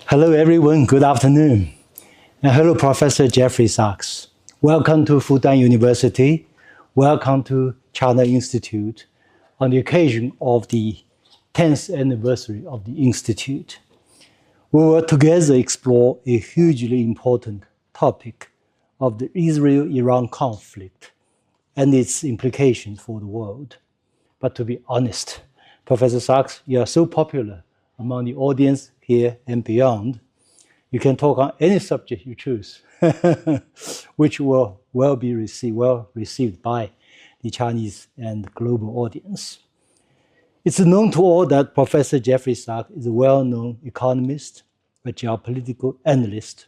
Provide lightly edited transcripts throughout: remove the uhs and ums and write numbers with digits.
Hello, everyone. Good afternoon. And hello, Professor Jeffrey Sachs. Welcome to Fudan University. Welcome to China Institute on the occasion of the 10th anniversary of the Institute. We will together explore a hugely important topic of the Israel-Iran conflict and its implications for the world. But to be honest, Professor Sachs, you are so popular among the audience here and beyond. You can talk on any subject you choose, which will be well received by the Chinese and global audience. It's known to all that Professor Jeffrey Sachs is a well-known economist, a geopolitical analyst,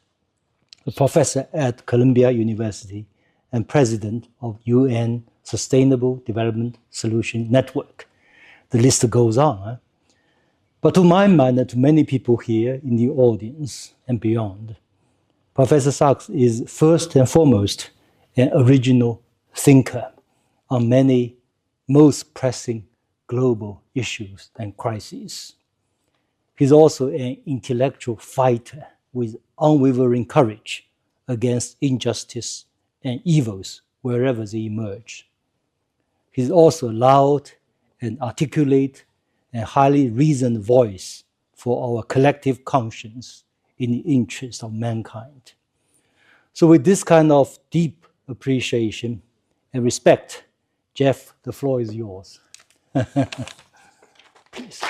a professor at Columbia University, and president of UN Sustainable Development Solution Network. The list goes on. But to my mind and to many people here in the audience and beyond, Professor Sachs is first and foremost an original thinker on many most pressing global issues and crises. He's also an intellectual fighter with unwavering courage against injustice and evils wherever they emerge. He's also a loud and articulate and highly reasoned voice for our collective conscience in the interest of mankind. So with this kind of deep appreciation and respect, Jeff, the floor is yours. Please.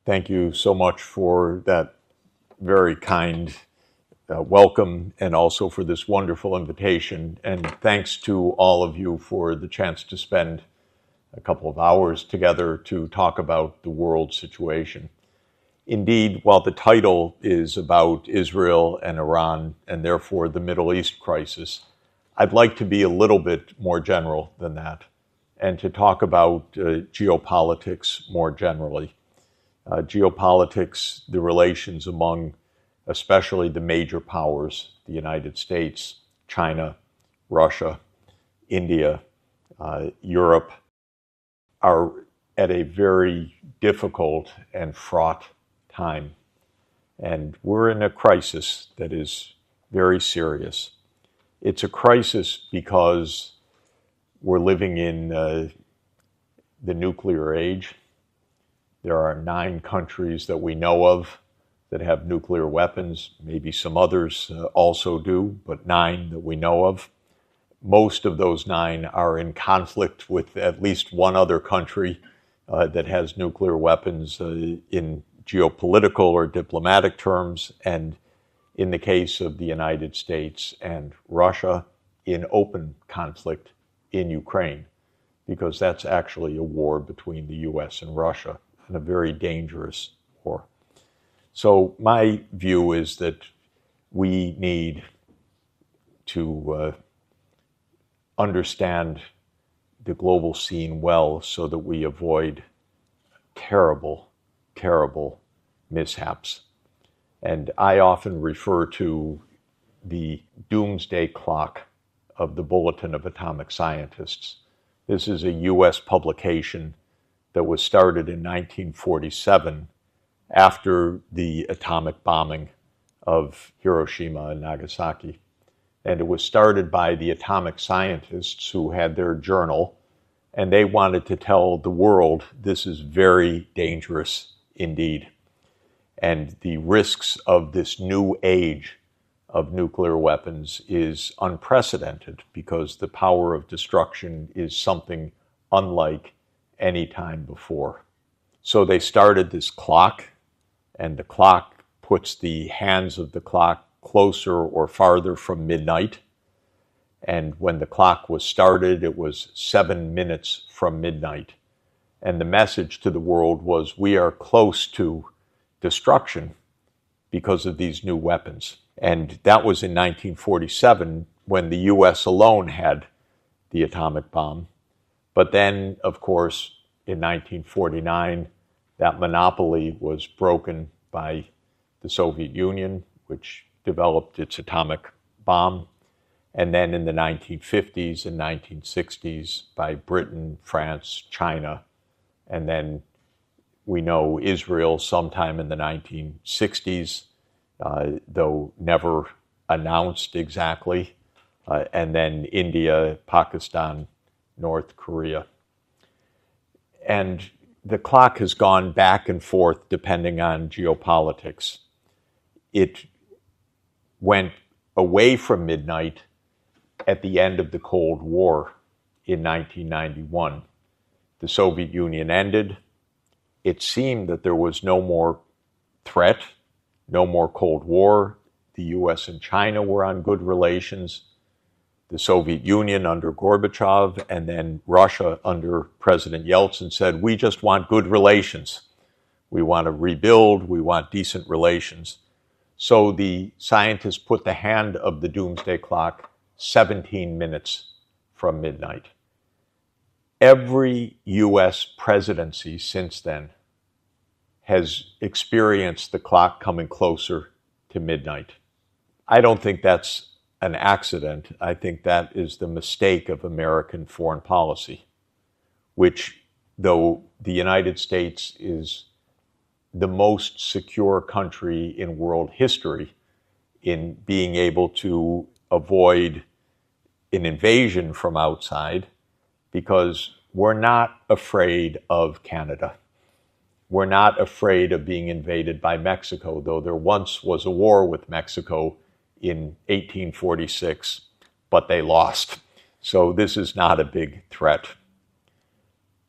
Thank you so much for that very kind welcome and also for this wonderful invitation. And thanks to all of you for the chance to spend a couple of hours together to talk about the world situation. Indeed, while the title is about Israel and Iran and therefore the Middle East crisis, I'd like to be a little bit more general than that and to talk about geopolitics more generally. Geopolitics, the relations among especially the major powers, the United States, China, Russia, India, Europe, are at a very difficult and fraught time. And we're in a crisis that is very serious. It's a crisis because we're living in the nuclear age. There are 9 countries that we know of that have nuclear weapons. Maybe some others also do, but 9 that we know of. Most of those 9 are in conflict with at least one other country that has nuclear weapons in geopolitical or diplomatic terms, and in the case of the United States and Russia, in open conflict in Ukraine, because that's actually a war between the US and Russia, and a very dangerous war. So my view is that we need to understand the global scene well so that we avoid terrible, terrible mishaps. And I often refer to the Doomsday clock of the Bulletin of Atomic Scientists. This is a US publication that was started in 1947 after the atomic bombing of Hiroshima and Nagasaki. And it was started by the atomic scientists who had their journal, and they wanted to tell the world this is very dangerous indeed. And the risks of this new age of nuclear weapons is unprecedented because the power of destruction is something unlike any time before. So they started this clock, and the clock puts the hands of the clock closer or farther from midnight. And when the clock was started, it was 7 minutes from midnight. And the message to the world was, we are close to destruction because of these new weapons. And that was in 1947 when the US alone had the atomic bomb. But then, of course, in 1949, that monopoly was broken by the Soviet Union, which developed its atomic bomb. and then in the 1950s and 1960s by Britain, France, China, and then we know Israel sometime in the 1960s, though never announced exactly, and then India, Pakistan, North Korea. And the clock has gone back and forth depending on geopolitics. It went away from midnight at the end of the Cold War in 1991. The Soviet Union ended. It seemed that there was no more threat, no more Cold War. The US and China were on good relations. The Soviet Union under Gorbachev and then Russia under President Yeltsin said, we just want good relations. We want to rebuild. We want decent relations. So the scientists put the hand of the doomsday clock 17 minutes from midnight. Every US presidency since then has experienced the clock coming closer to midnight. I don't think that's an accident. I think that is the mistake of American foreign policy, which, though the United States is the most secure country in world history in being able to avoid an invasion from outside, because we're not afraid of Canada. We're not afraid of being invaded by Mexico, though there once was a war with Mexico in 1846, but they lost. So this is not a big threat.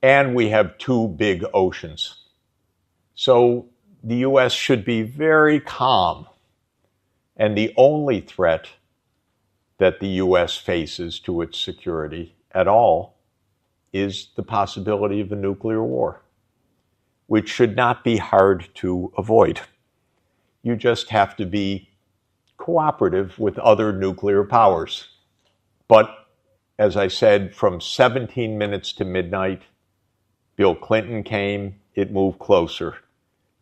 And we have two big oceans. So the US should be very calm. And the only threat that the US faces to its security at all is the possibility of a nuclear war, which should not be hard to avoid. You just have to be cooperative with other nuclear powers. But as I said, from 17 minutes to midnight, Bill Clinton came, it moved closer.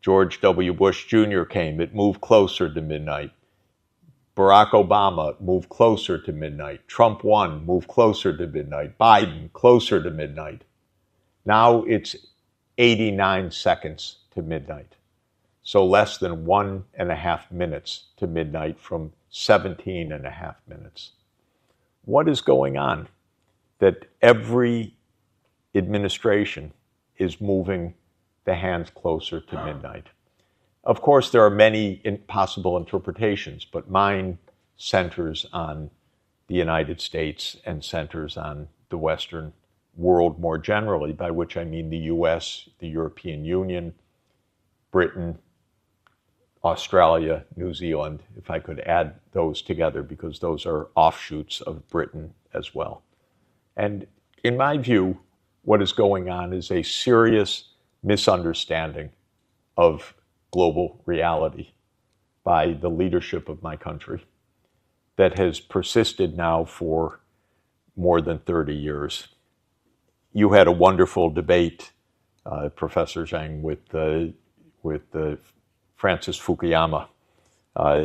George W. Bush Jr. came, it moved closer to midnight. Barack Obama moved closer to midnight. Trump won, moved closer to midnight. Biden, closer to midnight. Now it's 89 seconds to midnight. So less than 1.5 minutes to midnight from 17.5 minutes. What is going on? That every administration is moving the hands closer to midnight. Of course, there are many possible interpretations, but mine centers on the United States and centers on the Western world more generally, by which I mean the US, the European Union, Britain, Australia, New Zealand, if I could add those together, because those are offshoots of Britain as well. And in my view, what is going on is a serious misunderstanding of global reality by the leadership of my country that has persisted now for more than 30 years. You had a wonderful debate, Professor Zhang, with Francis Fukuyama,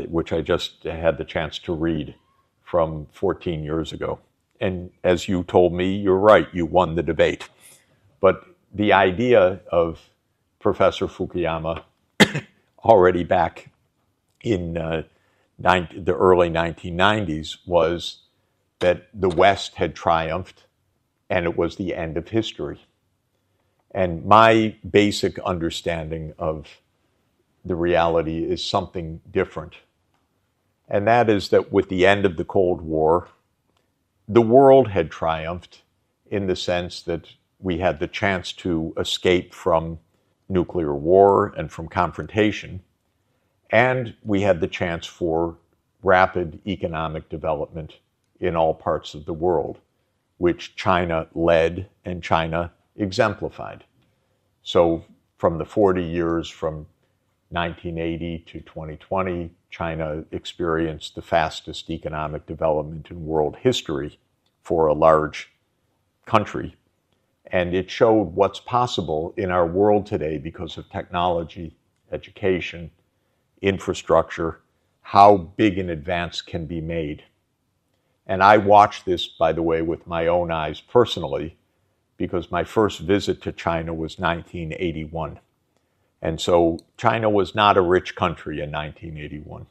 which I just had the chance to read from 14 years ago. And as you told me, you're right, you won the debate. But the idea of Professor Fukuyama already back in the early 1990s was that the West had triumphed and it was the end of history. And my basic understanding of the reality is something different. And that is that with the end of the Cold War, the world had triumphed in the sense that we had the chance to escape from nuclear war and from confrontation, and we had the chance for rapid economic development in all parts of the world, which China led and China exemplified. So from the 40 years from 1980 to 2020, China experienced the fastest economic development in world history for a large country. And it showed what's possible in our world today because of technology, education, infrastructure, how big an advance can be made. And I watched this, by the way, with my own eyes personally, because my first visit to China was 1981. And so China was not a rich country in 1981.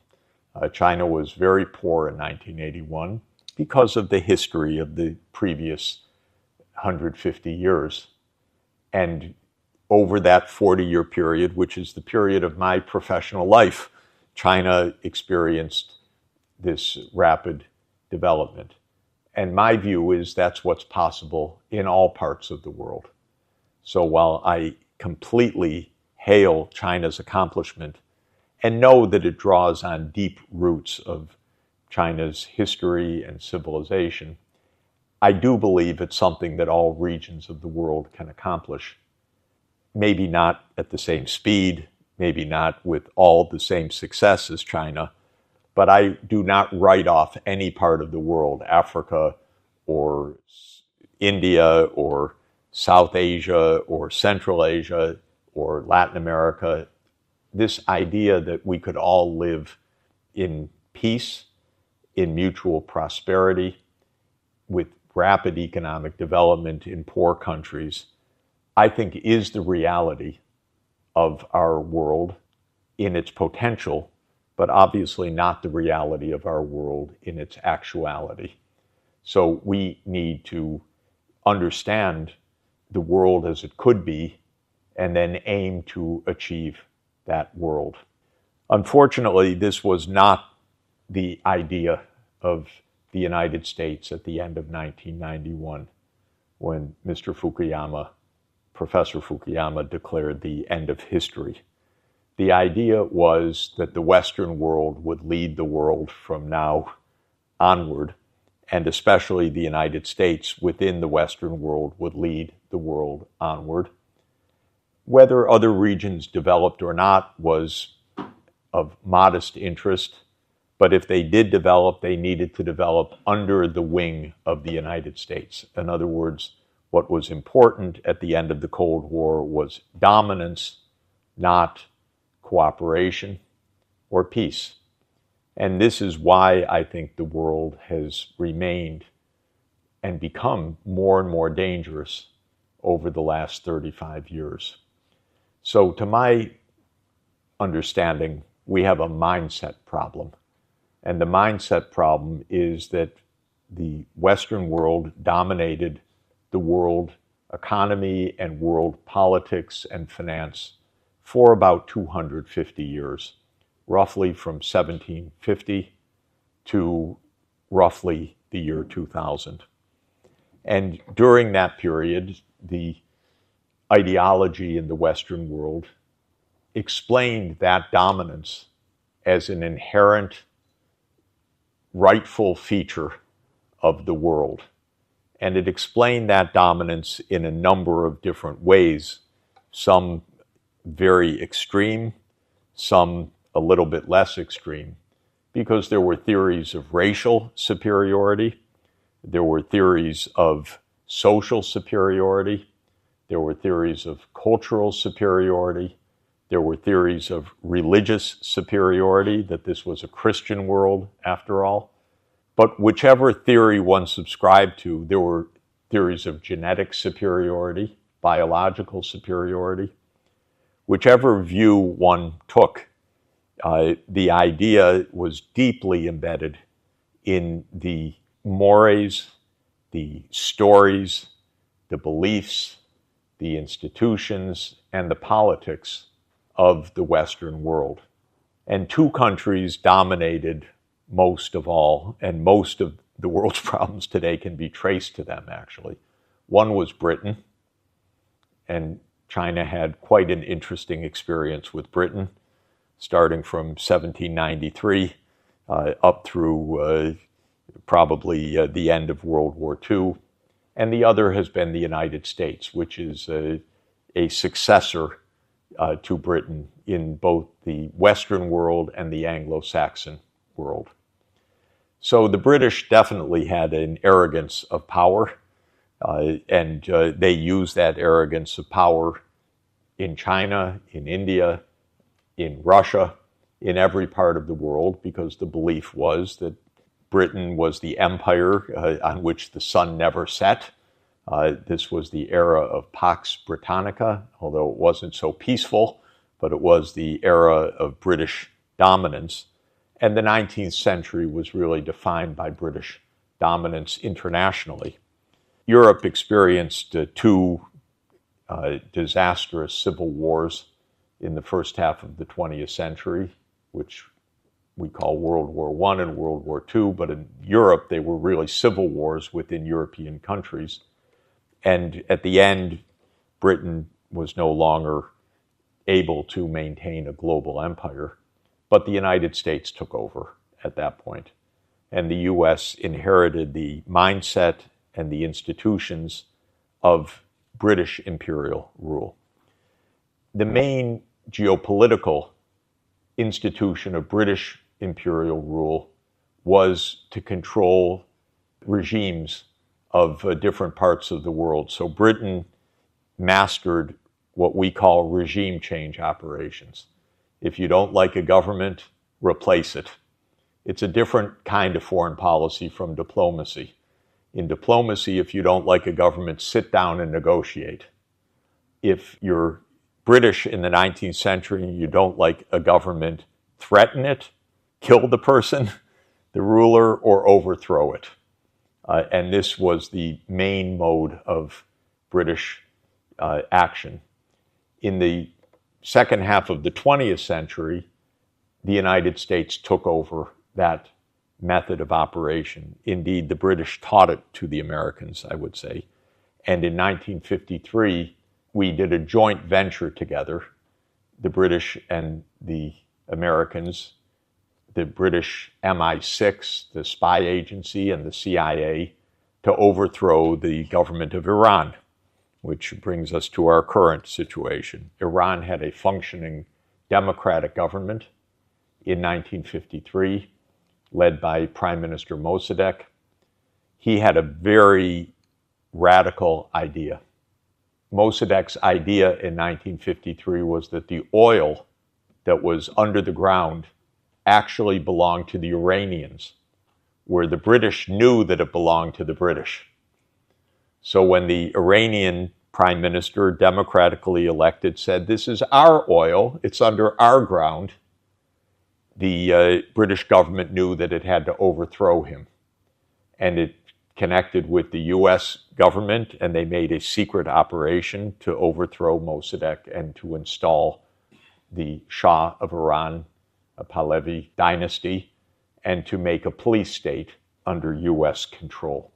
China was very poor in 1981 because of the history of the previous 150 years. And over that 40-year period, which is the period of my professional life, China experienced this rapid development. And my view is that's what's possible in all parts of the world. So while I completely hail China's accomplishment and know that it draws on deep roots of China's history and civilization, I do believe it's something that all regions of the world can accomplish. Maybe not at the same speed, maybe not with all the same success as China, but I do not write off any part of the world, Africa or India or South Asia or Central Asia or Latin America, this idea that we could all live in peace, in mutual prosperity, with rapid economic development in poor countries, I think is the reality of our world in its potential, but obviously not the reality of our world in its actuality. So we need to understand the world as it could be and then aim to achieve that world. Unfortunately, this was not the idea of the United States at the end of 1991 when Professor Fukuyama declared the end of history. The idea was that the Western world would lead the world from now onward, and especially the United States within the Western world would lead the world onward. Whether other regions developed or not was of modest interest, but if they did develop, they needed to develop under the wing of the United States. In other words, what was important at the end of the Cold War was dominance, not cooperation or peace. And this is why I think the world has remained and become more and more dangerous over the last 35 years. So to my understanding, we have a mindset problem. And the mindset problem is that the Western world dominated the world economy and world politics and finance for about 250 years, roughly from 1750 to roughly the year 2000. And during that period, the ideology in the Western world explained that dominance as an inherent, rightful feature of the world. And it explained that dominance in a number of different ways, some very extreme, some a little bit less extreme, because there were theories of racial superiority, there were theories of social superiority, there were theories of cultural superiority, there were theories of religious superiority, that this was a Christian world after all. But whichever theory one subscribed to, there were theories of genetic superiority, biological superiority. Whichever view one took, the idea was deeply embedded in the mores, the stories, the beliefs, the institutions, and the politics of the Western world. And two countries dominated most of all, and most of the world's problems today can be traced to them, actually. One was Britain, and China had quite an interesting experience with Britain, starting from 1793 up through probably the end of World War II. And the other has been the United States, which is a successor to Britain in both the Western world and the Anglo-Saxon world. So the British definitely had an arrogance of power, and they used that arrogance of power in China, in India, in Russia, in every part of the world, because the belief was that Britain was the empire on which the sun never set. This was the era of Pax Britannica, although it wasn't so peaceful, but it was the era of British dominance. And the 19th century was really defined by British dominance internationally. Europe experienced two disastrous civil wars in the first half of the 20th century, which we call World War I and World War II, but in Europe, they were really civil wars within European countries. And at the end, Britain was no longer able to maintain a global empire, but the United States took over at that point. And the U.S. inherited the mindset and the institutions of British imperial rule. The main geopolitical institution of British imperial rule was to control regimes of different parts of the world. So Britain mastered what we call regime change operations. If you don't like a government, replace it. It's a different kind of foreign policy from diplomacy. In diplomacy, if you don't like a government, sit down and negotiate. If you're British in the 19th century and you don't like a government, threaten it, kill the person, the ruler, or overthrow it. And this was the main mode of British action. In the second half of the 20th century, the United States took over that method of operation. Indeed, the British taught it to the Americans, I would say. And in 1953, we did a joint venture together, the British and the Americans, the British MI6, the spy agency, and the CIA, to overthrow the government of Iran, which brings us to our current situation. Iran had a functioning democratic government in 1953, led by Prime Minister Mossadegh. He had a very radical idea. Mossadegh's idea in 1953 was that the oil that was under the ground actually belonged to the Iranians, where the British knew that it belonged to the British. So when the Iranian prime minister, democratically elected, said, "This is our oil, it's under our ground," the British government knew that it had to overthrow him. And it connected with the U.S. government, and they made a secret operation to overthrow Mossadegh and to install the Shah of Iran, a Pahlavi dynasty, and to make a police state under U.S. control.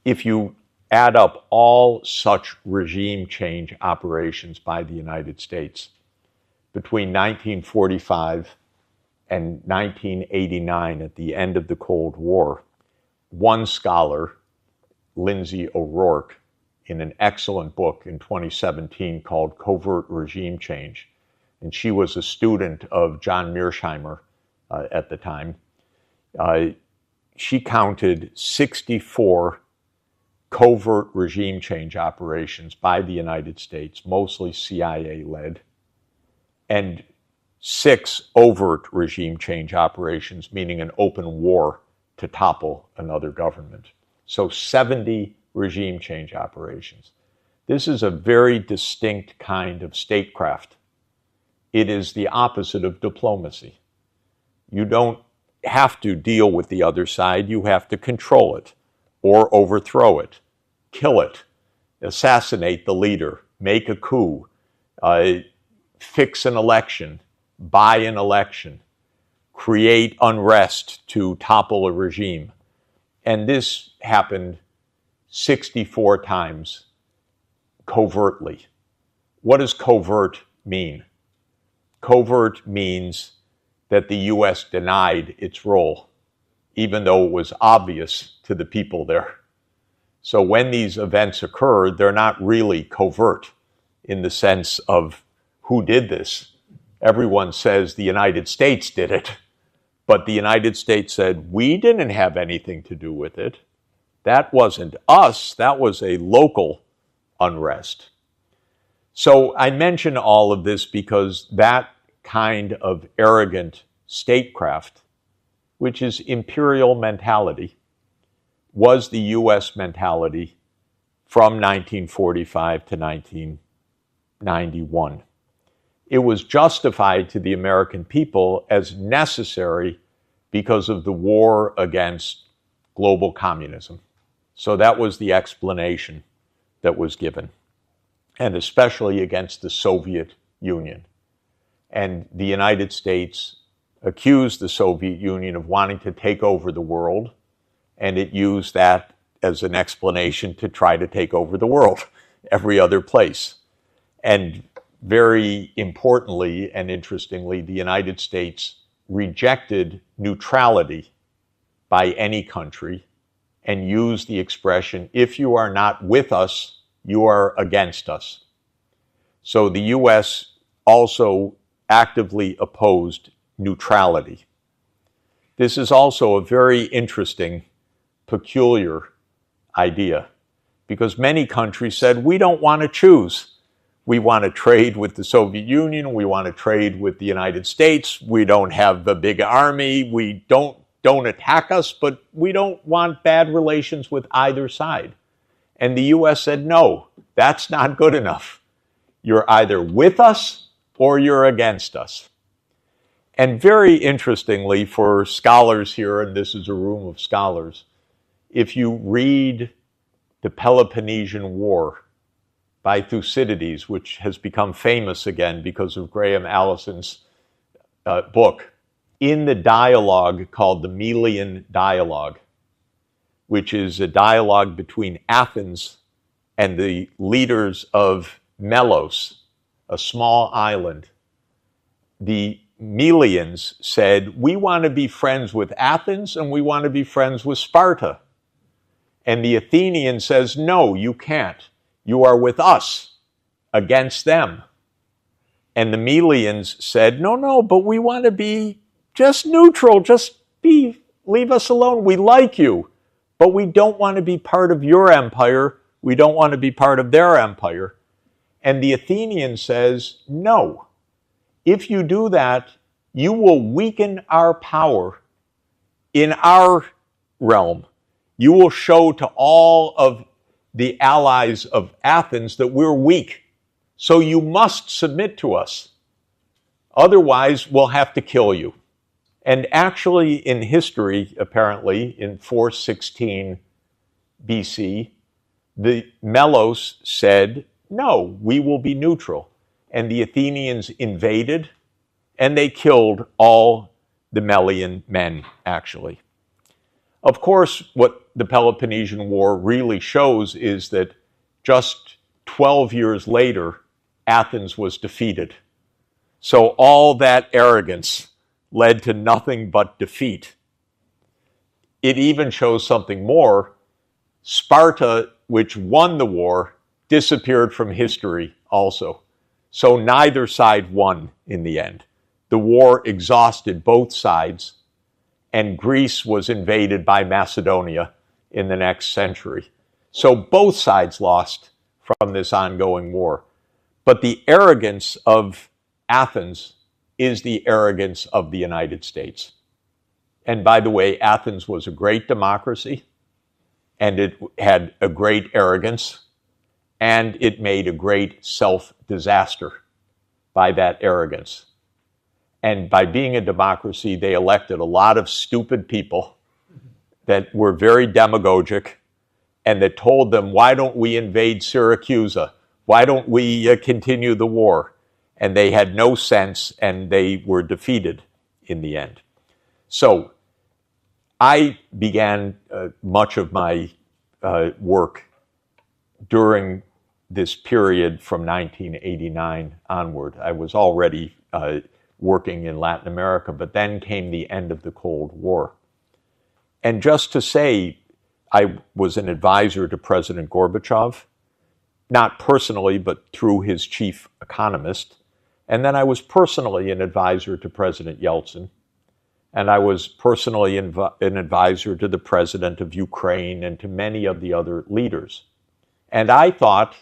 If you add up all such regime change operations by the United States between 1945 and 1989, at the end of the Cold War, one scholar, Lindsay O'Rourke, in an excellent book in 2017 called Covert Regime Change, and she was a student of John Mearsheimer at the time, she counted 64 covert regime change operations by the United States, mostly CIA-led, and 6 overt regime change operations, meaning an open war to topple another government. So 70 regime change operations. This is a very distinct kind of statecraft. It is the opposite of diplomacy. You don't have to deal with the other side, you have to control it, or overthrow it, kill it, assassinate the leader, make a coup, fix an election, buy an election, create unrest to topple a regime. And this happened 64 times covertly. What does covert mean? Covert means that the U.S. denied its role, even though it was obvious to the people there. So when these events occurred, they're not really covert in the sense of who did this. Everyone says the United States did it, but the United States said, we didn't have anything to do with it. That wasn't us, that was a local unrest. So I mention all of this because that kind of arrogant statecraft which is imperial mentality, was the U.S. mentality from 1945 to 1991. It was justified to the American people as necessary because of the war against global communism. So that was the explanation that was given, and especially against the Soviet Union. And the United States accused the Soviet Union of wanting to take over the world, and it used that as an explanation to try to take over the world, every other place. And very importantly and interestingly, the United States rejected neutrality by any country and used the expression, if you are not with us, you are against us. So the U.S. also actively opposed neutrality. This is also a very interesting, peculiar idea, because many countries said, we don't want to choose. We want to trade with the Soviet Union. We want to trade with the United States. We don't have a big army. We don't attack us, but we don't want bad relations with either side. And the U.S. said, no, that's not good enough. You're either with us or you're against us. And very interestingly for scholars here, and this is a room of scholars, if you read the Peloponnesian War by Thucydides, which has become famous again because of Graham Allison's book, in the dialogue called the Melian Dialogue, which is a dialogue between Athens and the leaders of Melos, a small island, the Melians said, we want to be friends with Athens and we want to be friends with Sparta. And the Athenian says, no, you can't. You are with us against them. And the Melians said, no, but we want to be just neutral. Leave us alone. We like you, but we don't want to be part of your empire. We don't want to be part of their empire. And the Athenian says, no. If you do that, you will weaken our power in our realm. You will show to all of the allies of Athens that we're weak. So you must submit to us. Otherwise, we'll have to kill you. And actually, in history, apparently, in 416 BC, the Melos said, no, we will be neutral. And the Athenians invaded, and they killed all the Melian men, actually. Of course, what the Peloponnesian War really shows is that just 12 years later, Athens was defeated. So all that arrogance led to nothing but defeat. It even shows something more. Sparta, which won the war, disappeared from history also. So neither side won in the end. The war exhausted both sides, and Greece was invaded by Macedonia in the next century. So both sides lost from this ongoing war. But the arrogance of Athens is the arrogance of the United States. And by the way, Athens was a great democracy, and it had a great arrogance, and it made a great self-disaster by that arrogance. And by being a democracy, they elected a lot of stupid people that were very demagogic and that told them, why don't we invade Syracuse? Why don't we continue the war? And they had no sense, and they were defeated in the end. So I began much of my work during this period from 1989 onward. I was already working in Latin America, but then came the end of the Cold War. And just to say, I was an advisor to President Gorbachev, not personally, but through his chief economist. And then I was personally an advisor to President Yeltsin. And I was personally an advisor to the president of Ukraine and to many of the other leaders. And I thought,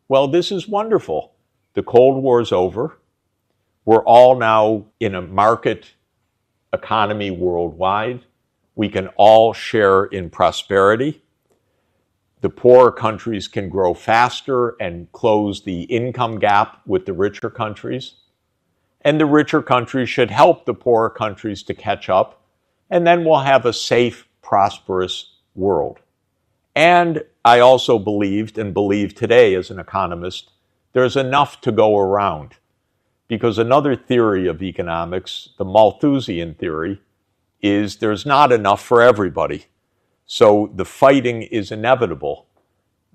well, this is wonderful. The Cold War is over. We're all now in a market economy worldwide. We can all share in prosperity. The poorer countries can grow faster and close the income gap with the richer countries. And the richer countries should help the poorer countries to catch up. And then we'll have a safe, prosperous world. And I also believed and believe today as an economist, there's enough to go around. Because another theory of economics, the Malthusian theory, is there's not enough for everybody. So the fighting is inevitable.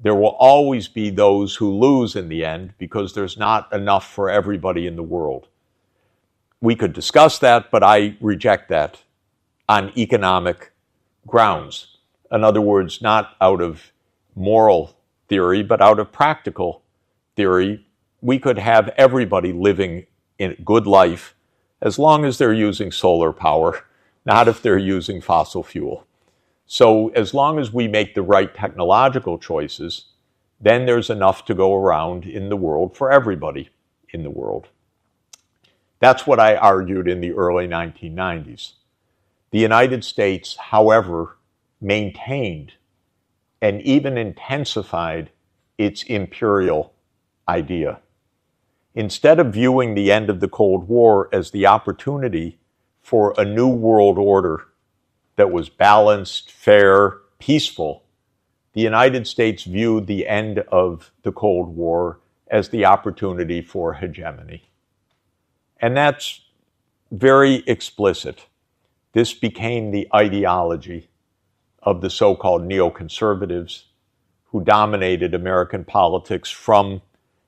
There will always be those who lose in the end because there's not enough for everybody in the world. We could discuss that, but I reject that on economic grounds. In other words, not out of moral theory, but out of practical theory. We could have everybody living in a good life as long as they're using solar power, not if they're using fossil fuel. So as long as we make the right technological choices, then there's enough to go around in the world for everybody in the world. That's what I argued in the early 1990s. The United States, however, maintained and even intensified its imperial idea. Instead of viewing the end of the Cold War as the opportunity for a new world order that was balanced, fair, peaceful, the United States viewed the end of the Cold War as the opportunity for hegemony. And that's very explicit. This became the ideology of the so-called neoconservatives who dominated American politics from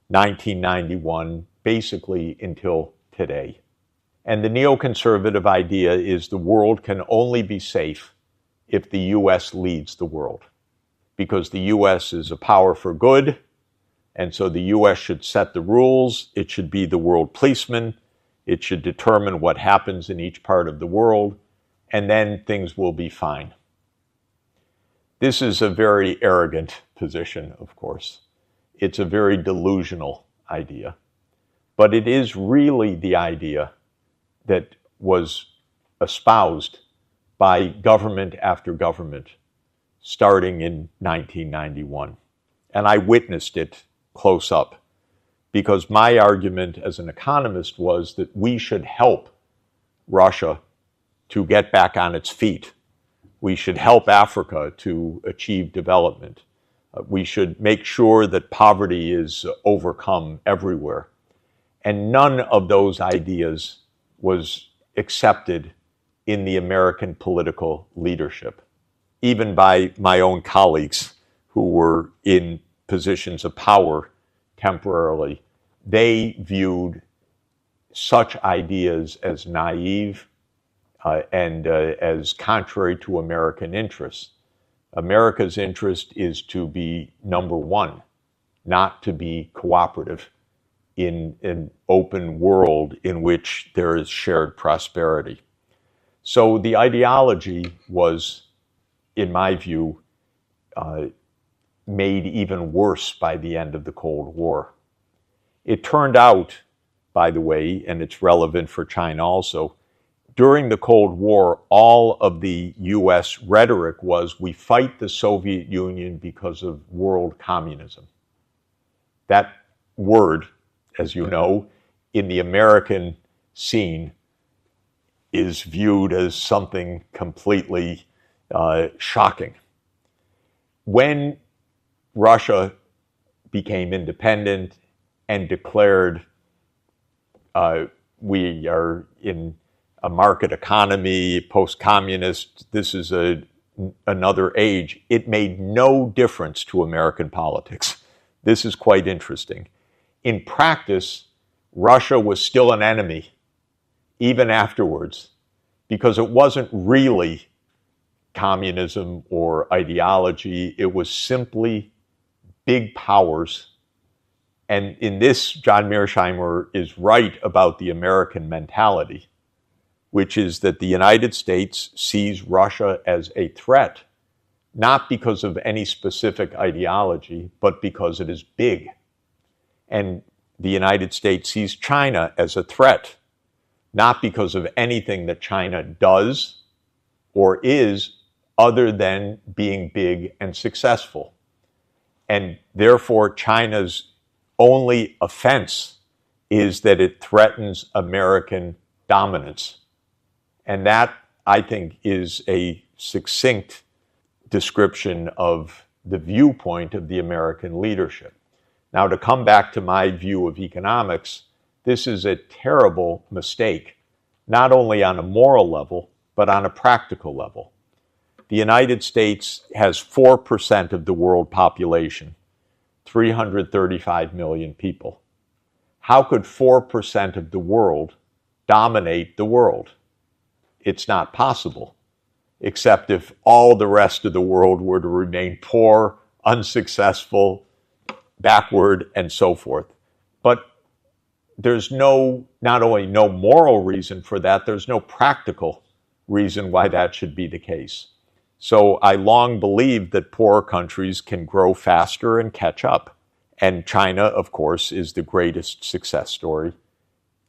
1991 basically until today. And the neoconservative idea is the world can only be safe if the U.S. leads the world, because the U.S. is a power for good, and so the U.S. should set the rules. It should be the world policeman. It should determine what happens in each part of the world, and then things will be fine. This is a very arrogant position, of course. It's a very delusional idea. But it is really the idea that was espoused by government after government starting in 1991. And I witnessed it close up because my argument as an economist was that we should help Russia to get back on its feet. We should help Africa to achieve development. We should make sure that poverty is overcome everywhere. And none of those ideas was accepted in the American political leadership, even by my own colleagues who were in positions of power temporarily. They viewed such ideas as naive and as contrary to American interests. America's interest is to be number one, not to be cooperative in an open world in which there is shared prosperity. So the ideology was, in my view, made even worse by the end of the Cold War. It turned out, by the way, and it's relevant for China also, during the Cold War, all of the U.S. rhetoric was, we fight the Soviet Union because of world communism. That word, as you know, in the American scene is viewed as something completely shocking. When Russia became independent and declared we are in a market economy, post-communist, this is another age, it made no difference to American politics. This is quite interesting. In practice, Russia was still an enemy, even afterwards, because it wasn't really communism or ideology. It was simply big powers. And in this, John Mearsheimer is right about the American mentality, which is that the United States sees Russia as a threat, not because of any specific ideology, but because it is big. And the United States sees China as a threat, not because of anything that China does or is other than being big and successful. And therefore, China's only offense is that it threatens American dominance. And that, I think, is a succinct description of the viewpoint of the American leadership. Now, to come back to my view of economics, this is a terrible mistake, not only on a moral level, but on a practical level. The United States has 4% of the world population, 335 million people. How could 4% of the world dominate the world? It's not possible, except if all the rest of the world were to remain poor, unsuccessful, backward, and so forth. But there's not only no moral reason for that, there's no practical reason why that should be the case. So I long believed that poorer countries can grow faster and catch up. And China, of course, is the greatest success story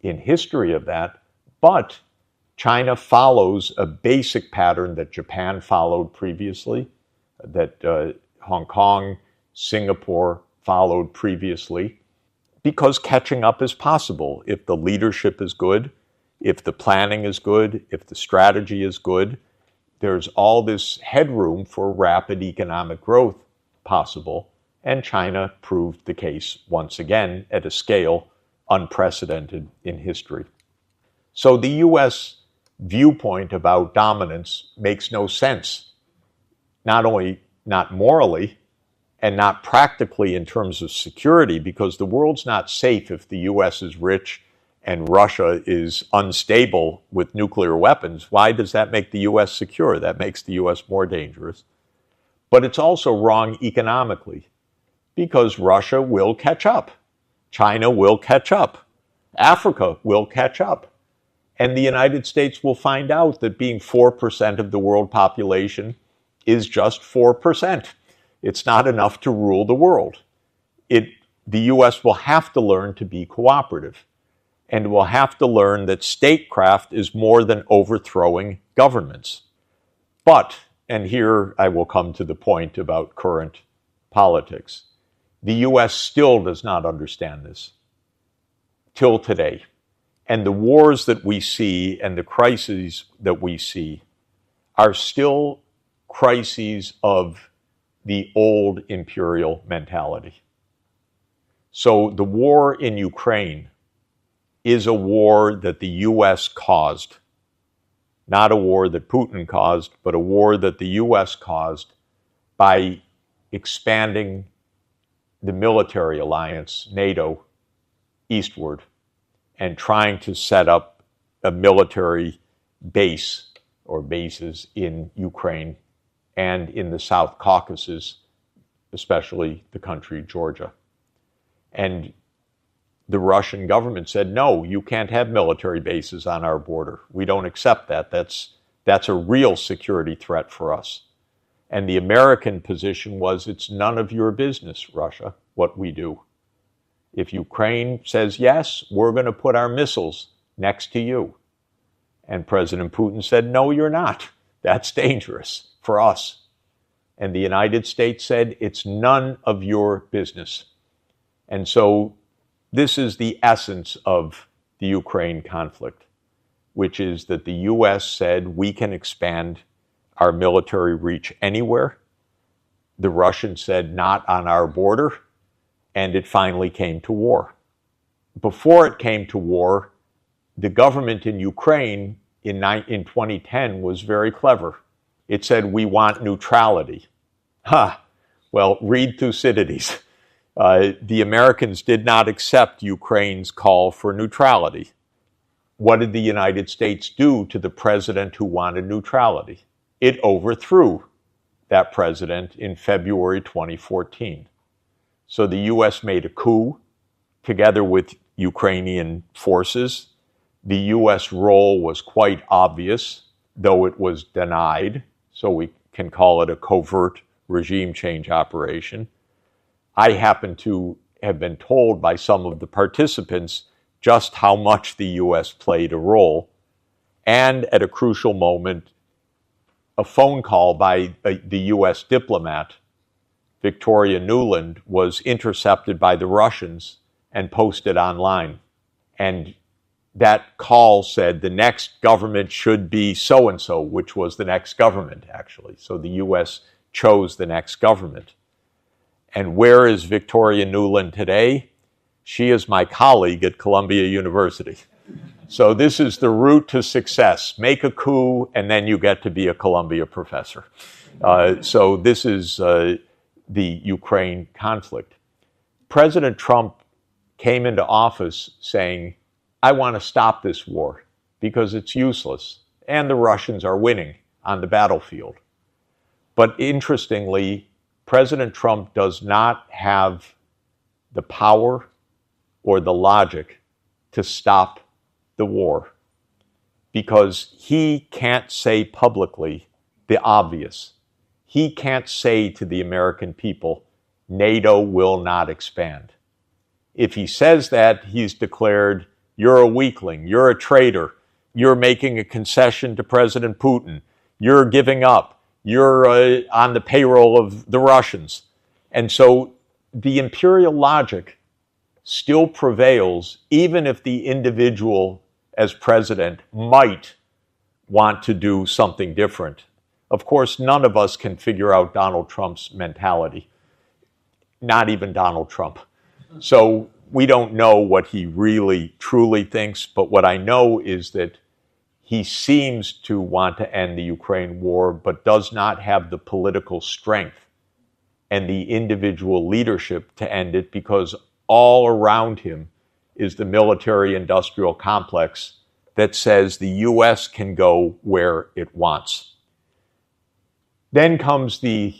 in history of that. But China follows a basic pattern that Japan followed previously, that Hong Kong, Singapore followed previously, because catching up is possible if the leadership is good, if the planning is good, if the strategy is good. There's all this headroom for rapid economic growth possible, and China proved the case once again at a scale unprecedented in history. So the U.S. viewpoint about dominance makes no sense, not only not morally and not practically in terms of security, because the world's not safe if the U.S. is rich and Russia is unstable with nuclear weapons. Why does that make the U.S. secure? That makes the U.S. more dangerous. But it's also wrong economically, because Russia will catch up. China will catch up. Africa will catch up. And the United States will find out that being 4% of the world population is just 4%. It's not enough to rule the world. The U.S. will have to learn to be cooperative, and will have to learn that statecraft is more than overthrowing governments. But, and here I will come to the point about current politics, the U.S. still does not understand this till today. And the wars that we see and the crises that we see are still crises of the old imperial mentality. So the war in Ukraine is a war that the U.S. caused, not a war that Putin caused, but a war that the U.S. caused by expanding the military alliance, NATO, eastward, and trying to set up a military base or bases in Ukraine and in the South Caucasus, especially the country Georgia. And the Russian government said, no, you can't have military bases on our border. We don't accept that. That's a real security threat for us. And the American position was, it's none of your business, Russia, what we do. If Ukraine says yes, we're going to put our missiles next to you. And President Putin said, no, you're not. That's dangerous for us. And the United States said, it's none of your business. And so this is the essence of the Ukraine conflict, which is that the U.S. said we can expand our military reach anywhere. The Russians said not on our border, and it finally came to war. Before it came to war, the government in Ukraine in 2010 was very clever. It said, we want neutrality. Well, read Thucydides. The Americans did not accept Ukraine's call for neutrality. What did the United States do to the president who wanted neutrality? It overthrew that president in February 2014. So the U.S. made a coup together with Ukrainian forces. The U.S. role was quite obvious, though it was denied, so we can call it a covert regime change operation. I happen to have been told by some of the participants just how much the U.S. played a role, and at a crucial moment, a phone call by the U.S. diplomat, Victoria Nuland, was intercepted by the Russians and posted online. And that call said the next government should be so-and-so, which was the next government, actually. So the U.S. chose the next government. And where is Victoria Nuland today? She is my colleague at Columbia University. So this is the route to success. Make a coup, and then you get to be a Columbia professor. So this is the Ukraine conflict. President Trump came into office saying, I want to stop this war because it's useless, and the Russians are winning on the battlefield. But interestingly, President Trump does not have the power or the logic to stop the war because he can't say publicly the obvious. He can't say to the American people, NATO will not expand. If he says that, he's declared, you're a weakling, you're a traitor, you're making a concession to President Putin, you're giving up, you're on the payroll of the Russians. And so the imperial logic still prevails, even if the individual as president might want to do something different. Of course, none of us can figure out Donald Trump's mentality, not even Donald Trump. So we don't know what he really, truly thinks, but what I know is that he seems to want to end the Ukraine war, but does not have the political strength and the individual leadership to end it because all around him is the military-industrial complex that says the U.S. can go where it wants. Then comes the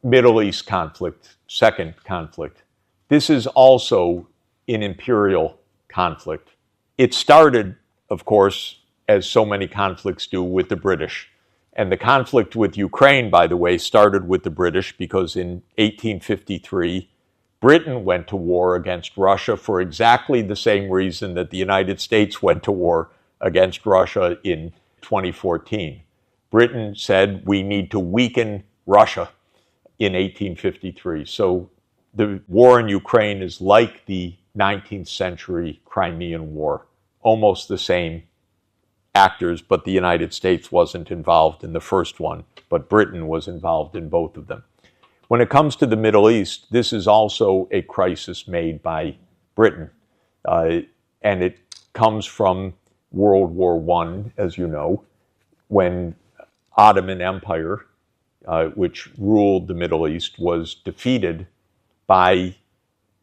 Middle East conflict, second conflict. This is also an imperial conflict. It started, of course, as so many conflicts do, with the British. And the conflict with Ukraine, by the way, started with the British because in 1853, Britain went to war against Russia for exactly the same reason that the United States went to war against Russia in 2014. Britain said we need to weaken Russia in 1853. So the war in Ukraine is like the 19th century Crimean War, almost the same actors, but the United States wasn't involved in the first one, but Britain was involved in both of them. When it comes to the Middle East, this is also a crisis made by Britain, and it comes from World War I, as you know, when Ottoman Empire, which ruled the Middle East, was defeated by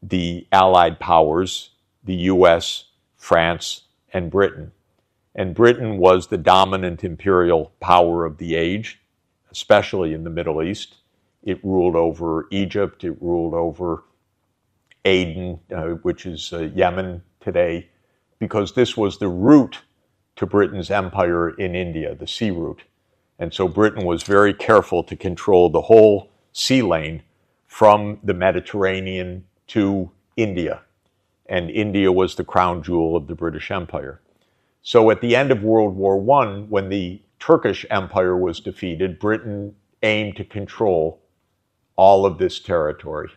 the Allied powers, the US, France, and Britain. And Britain was the dominant imperial power of the age, especially in the Middle East. It ruled over Egypt, it ruled over Aden, which is Yemen today, because this was the route to Britain's empire in India, the sea route. And so Britain was very careful to control the whole sea lane from the Mediterranean to India. And India was the crown jewel of the British Empire. So at the end of World War I, when the Turkish Empire was defeated, Britain aimed to control all of this territory.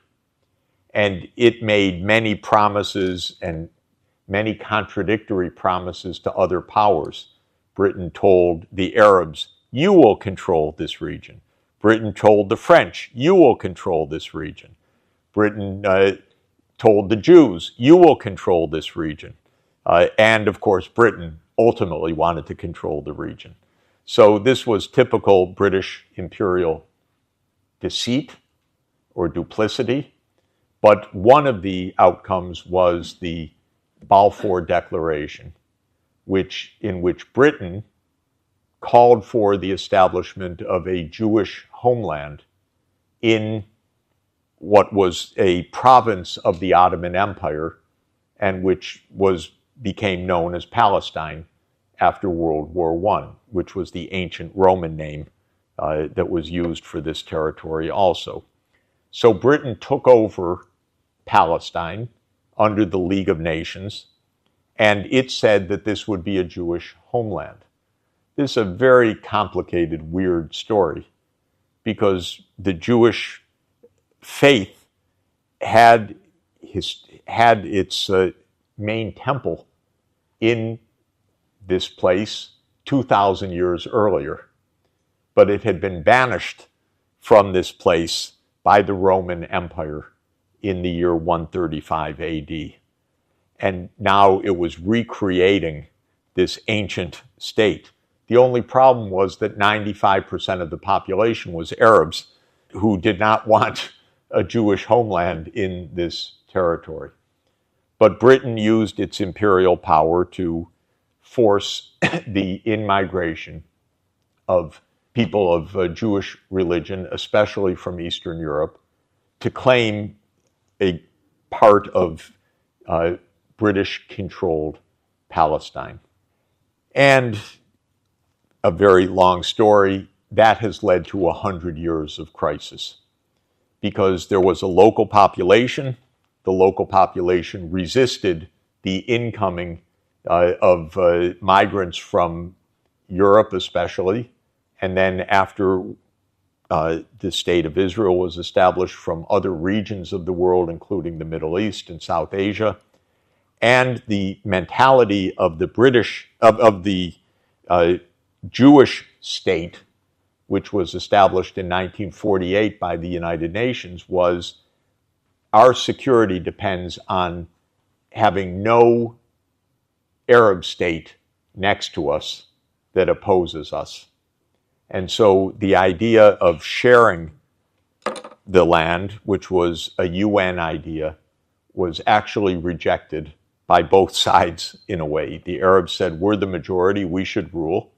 And it made many promises and many contradictory promises to other powers. Britain told the Arabs, you will control this region. Britain told the French, you will control this region. Britain told the Jews, you will control this region. And of course, Britain ultimately wanted to control the region. So this was typical British imperial deceit or duplicity. But one of the outcomes was the Balfour Declaration, in which Britain called for the establishment of a Jewish homeland in what was a province of the Ottoman Empire and which became known as Palestine after World War I, which was the ancient Roman name that was used for this territory also. So Britain took over Palestine under the League of Nations, And it said that this would be a Jewish homeland. This is a very complicated, weird story, because the Jewish faith had its main temple in this place 2,000 years earlier, but it had been banished from this place by the Roman Empire in the year 135 AD. And now it was recreating this ancient state. The only problem was that 95% of the population was Arabs who did not want a Jewish homeland in this territory. But Britain used its imperial power to force the in-migration of people of Jewish religion, especially from Eastern Europe, to claim a part of British-controlled Palestine. And a very long story, that has led to 100 years of crisis, because there was a local population. The local population resisted the incoming of migrants from Europe especially, and then after the State of Israel was established, from other regions of the world, including the Middle East and South Asia. And the mentality of the Jewish state, which was established in 1948 by the United Nations, was our security depends on having no Arab state next to us that opposes us. And so the idea of sharing the land, which was a UN idea, was actually rejected by both sides in a way. The Arabs said, we're the majority, we should rule.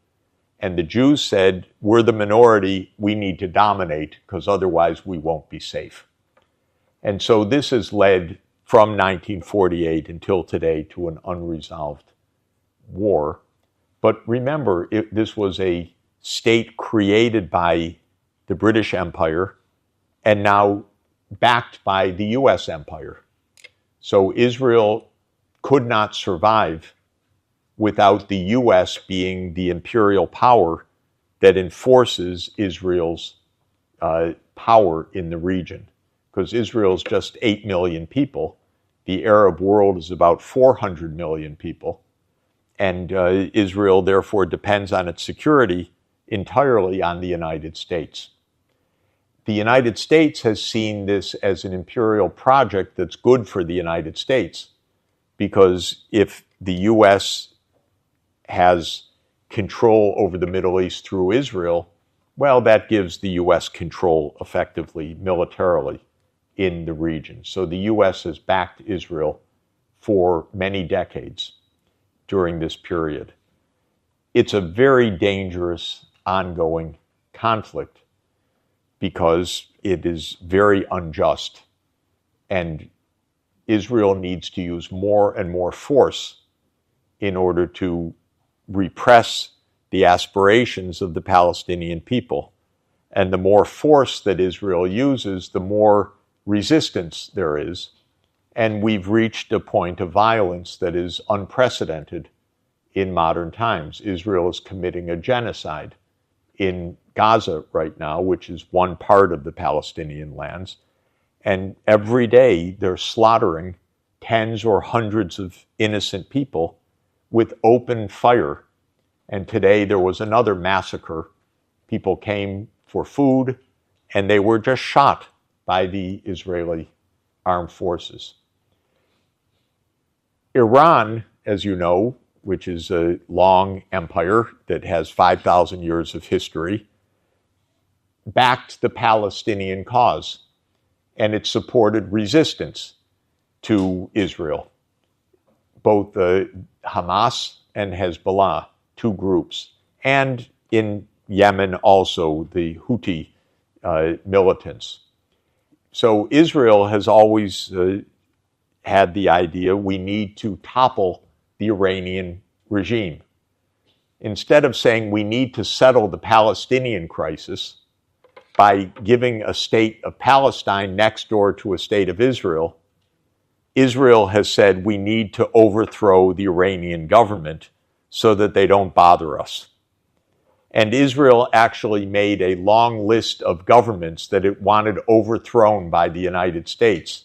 And the Jews said, we're the minority, we need to dominate, because otherwise we won't be safe. And so this has led from 1948 until today to an unresolved war. But remember, this was a state created by the British Empire and now backed by the US Empire. So Israel could not survive without the US being the imperial power that enforces Israel's power in the region. Because Israel's just 8 million people. The Arab world is about 400 million people. And Israel, therefore, depends on its security entirely on the United States. The United States has seen this as an imperial project that's good for the United States, because if the U.S. has control over the Middle East through Israel, well, that gives the U.S. control effectively, militarily, in the region. So the U.S. has backed Israel for many decades during this period. It's a very dangerous, ongoing conflict because it is very unjust, and Israel needs to use more and more force in order to repress the aspirations of the Palestinian people. And the more force that Israel uses, the more resistance there is. And we've reached a point of violence that is unprecedented in modern times. Israel is committing a genocide in Gaza right now, which is one part of the Palestinian lands. And every day they're slaughtering tens or hundreds of innocent people with open fire. And today there was another massacre. People came for food and they were just shot by the Israeli armed forces. Iran, as you know, which is a long empire that has 5,000 years of history, backed the Palestinian cause, and it supported resistance to Israel. Both Hamas and Hezbollah, two groups, and in Yemen also the Houthi militants. So Israel has always had the idea we need to topple the Iranian regime. Instead of saying we need to settle the Palestinian crisis by giving a state of Palestine next door to a state of Israel, Israel has said we need to overthrow the Iranian government so that they don't bother us. And Israel actually made a long list of governments that it wanted overthrown by the United States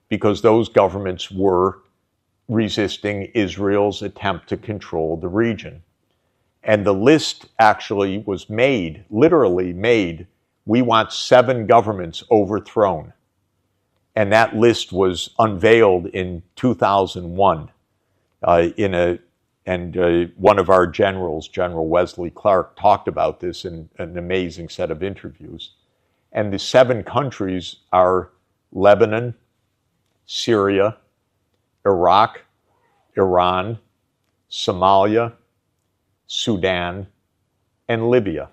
because those governments were resisting Israel's attempt to control the region. And the list actually was made, literally made, we want 7 governments overthrown. And that list was unveiled in 2001 one of our generals, General Wesley Clark, talked about this in an amazing set of interviews. And the 7 countries are Lebanon, Syria, Iraq, Iran, Somalia, Sudan, and Libya.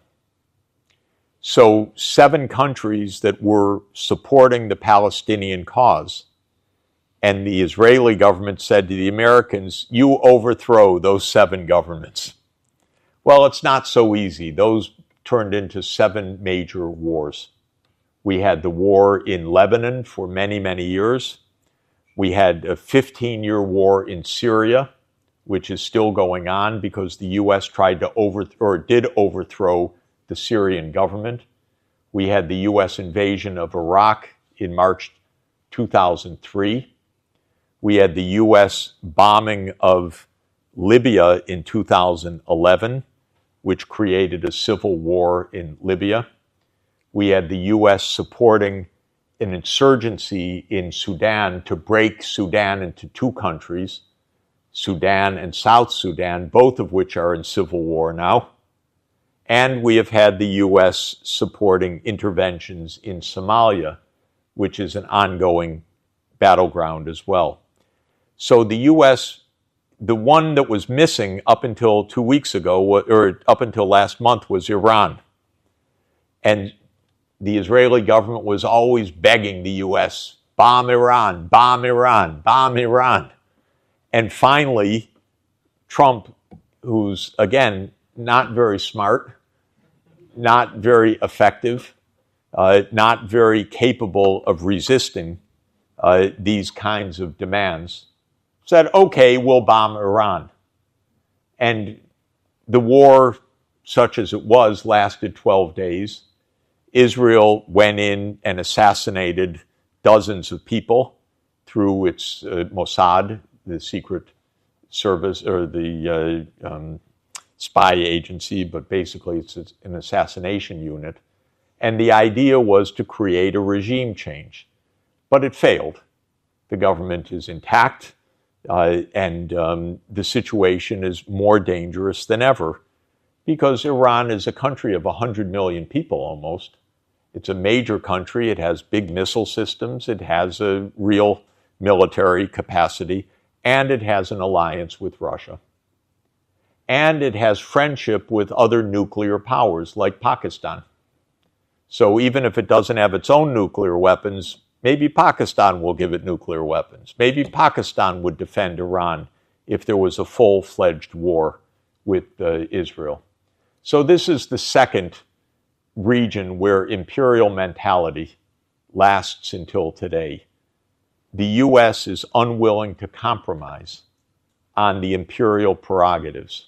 So 7 countries that were supporting the Palestinian cause. And the Israeli government said to the Americans, you overthrow those 7 governments. Well, it's not so easy. Those turned into 7 major wars. We had the war in Lebanon for many, many years. We had a 15-year war in Syria, which is still going on because the U.S. tried to did overthrow the Syrian government. We had the U.S. invasion of Iraq in March 2003. We had the U.S. bombing of Libya in 2011, which created a civil war in Libya. We had the U.S. supporting an insurgency in Sudan to break Sudan into 2 countries, Sudan and South Sudan, both of which are in civil war now. And we have had the U.S. supporting interventions in Somalia, which is an ongoing battleground as well. So the U.S., the one that was missing up until 2 weeks ago, or up until last month, was Iran. And the Israeli government was always begging the U.S., bomb Iran, bomb Iran, bomb Iran. And finally, Trump, who's, again, not very smart, not very effective, not very capable of resisting these kinds of demands, said, okay, we'll bomb Iran. And the war, such as it was, lasted 12 days. Israel went in and assassinated dozens of people through its Mossad, the secret service, or the spy agency, but basically it's an assassination unit. And the idea was to create a regime change. But it failed. The government is intact, and the situation is more dangerous than ever because Iran is a country of 100 million people almost. It's a major country. It has big missile systems. It has a real military capacity, and it has an alliance with Russia. And it has friendship with other nuclear powers like Pakistan. So even if it doesn't have its own nuclear weapons, maybe Pakistan will give it nuclear weapons. Maybe Pakistan would defend Iran if there was a full-fledged war with Israel. So this is the second region where imperial mentality lasts until today. The U.S. is unwilling to compromise on the imperial prerogatives.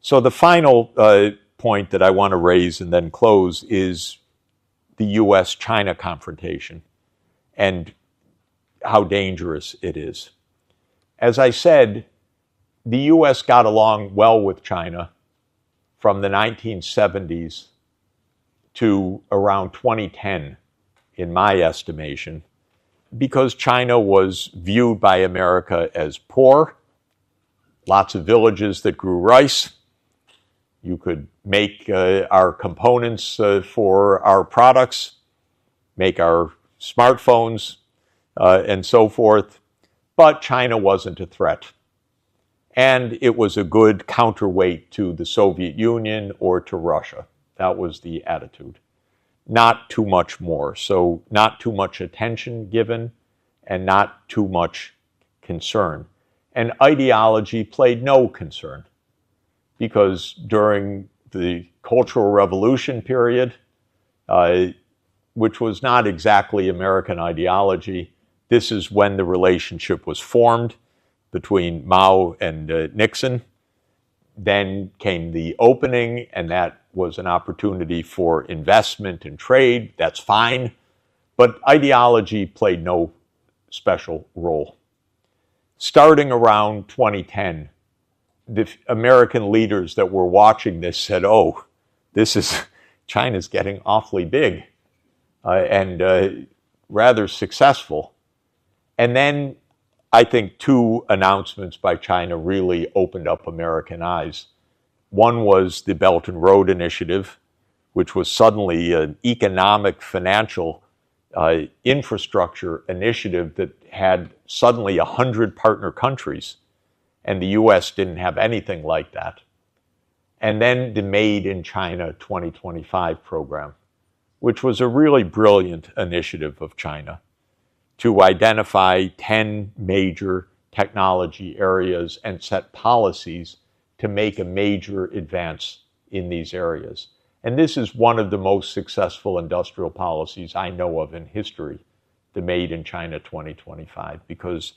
So the final point that I want to raise and then close is the U.S.-China confrontation and how dangerous it is. As I said, the U.S. got along well with China from the 1970s to around 2010, in my estimation, because China was viewed by America as poor, lots of villages that grew rice. You could make our components for our products, make our smartphones, and so forth. But China wasn't a threat. And it was a good counterweight to the Soviet Union or to Russia. That was the attitude. Not too much more. So not too much attention given and not too much concern. And ideology played no concern because during the Cultural Revolution period, which was not exactly American ideology, This is when the relationship was formed between Mao and Nixon. Then came the opening, and that was an opportunity for investment and trade. That's fine. But ideology played no special role. Starting around 2010, the American leaders that were watching this said, oh, China's getting awfully big and rather successful. And then I think two announcements by China really opened up American eyes. One was the Belt and Road Initiative, which was suddenly an economic, financial infrastructure initiative that had suddenly 100 partner countries, and the U.S. didn't have anything like that. And then the Made in China 2025 program, which was a really brilliant initiative of China to identify 10 major technology areas and set policies to make a major advance in these areas. And this is one of the most successful industrial policies I know of in history, the Made in China 2025, because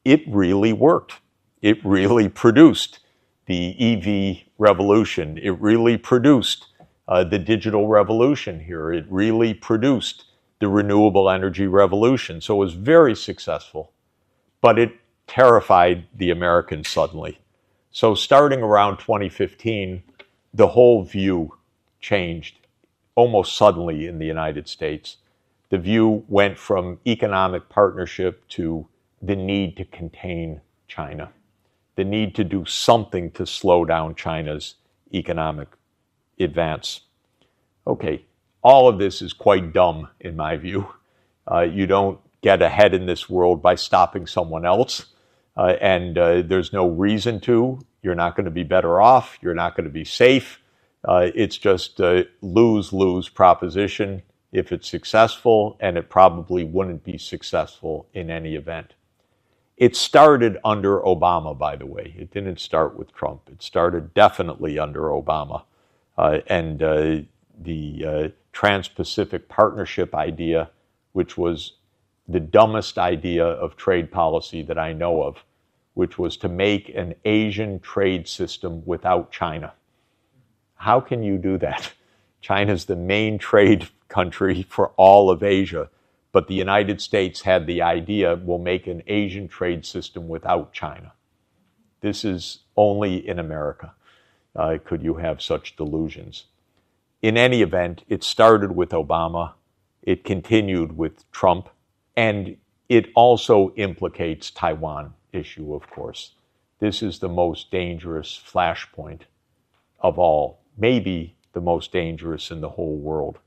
it really worked. It really produced the EV revolution. It really produced the digital revolution here. It really produced the renewable energy revolution. So it was very successful, but it terrified the Americans suddenly. So starting around 2015, the whole view changed almost suddenly in the United States. The view went from economic partnership to the need to contain China, the need to do something to slow down China's economic advance. Okay, all of this is quite dumb in my view. You don't get ahead in this world by stopping someone else, and there's no reason to. You're not going to be better off. You're not going to be safe. It's just a lose-lose proposition if it's successful, and it probably wouldn't be successful in any event. It started under Obama, by the way. It didn't start with Trump. It started definitely under Obama. And the Trans-Pacific Partnership idea, which was the dumbest idea of trade policy that I know of, which was to make an Asian trade system without China. How can you do that? China's the main trade country for all of Asia, but the United States had the idea, we'll make an Asian trade system without China. This is only in America could you have such delusions. In any event, it started with Obama, it continued with Trump, and it also implicates Taiwan issue, of course. This is the most dangerous flashpoint of all, maybe the most dangerous in the whole world,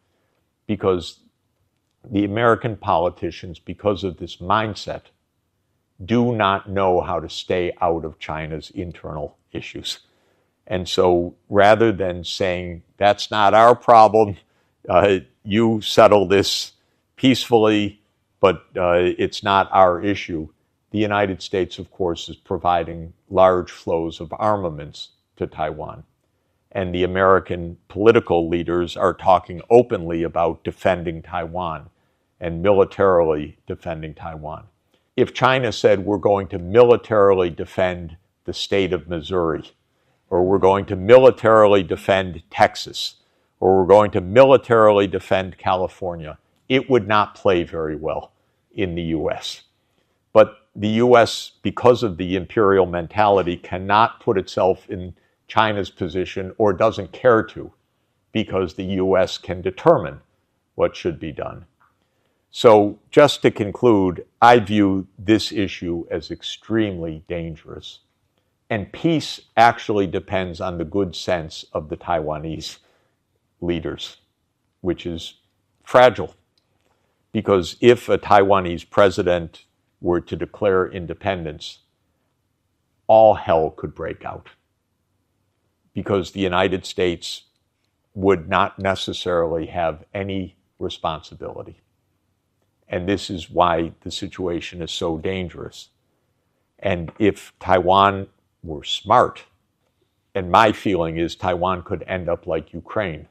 because the American politicians, because of this mindset, do not know how to stay out of China's internal issues. And so rather than saying, that's not our problem, you settle this peacefully, but it's not our issue, the United States, of course, is providing large flows of armaments to Taiwan. And the American political leaders are talking openly about defending Taiwan and militarily defending Taiwan. If China said, we're going to militarily defend the state of Missouri, or we're going to militarily defend Texas, or we're going to militarily defend California, it would not play very well in the U.S. But the U.S., because of the imperial mentality, cannot put itself in China's position or doesn't care to, because the U.S. can determine what should be done. So just to conclude, I view this issue as extremely dangerous. And peace actually depends on the good sense of the Taiwanese leaders, which is fragile. Because if a Taiwanese president were to declare independence, all hell could break out. Because the United States would not necessarily have any responsibility. And this is why the situation is so dangerous. And if Taiwan were smart, and my feeling is Taiwan could end up like Ukraine,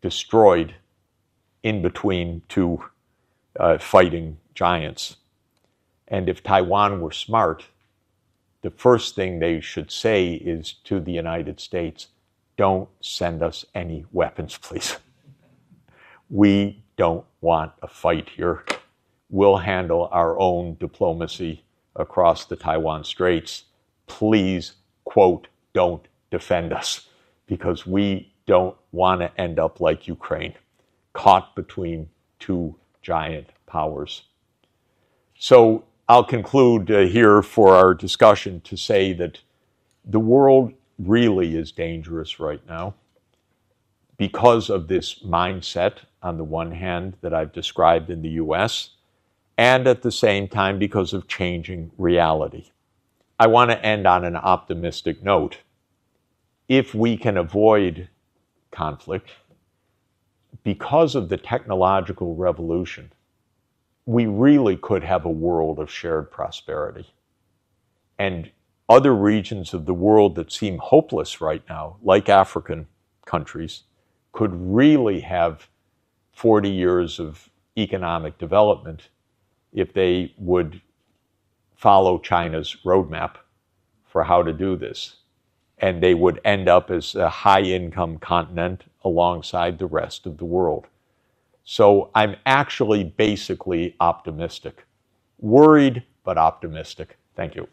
destroyed in between two fighting giants. And if Taiwan were smart, the first thing they should say is to the United States, don't send us any weapons, please. We don't want a fight here. We'll handle our own diplomacy across the Taiwan Straits. Please, quote, don't defend us, because we don't want to end up like Ukraine, caught between two giant powers. So I'll conclude here for our discussion to say that the world really is dangerous right now because of this mindset, on the one hand, that I've described in the US, and at the same time because of changing reality. I want to end on an optimistic note. If we can avoid conflict, because of the technological revolution, we really could have a world of shared prosperity. And other regions of the world that seem hopeless right now, like African countries, could really have 40 years of economic development if they would follow China's roadmap for how to do this. And they would end up as a high-income continent alongside the rest of the world. So I'm actually basically optimistic. Worried, but optimistic. Thank you.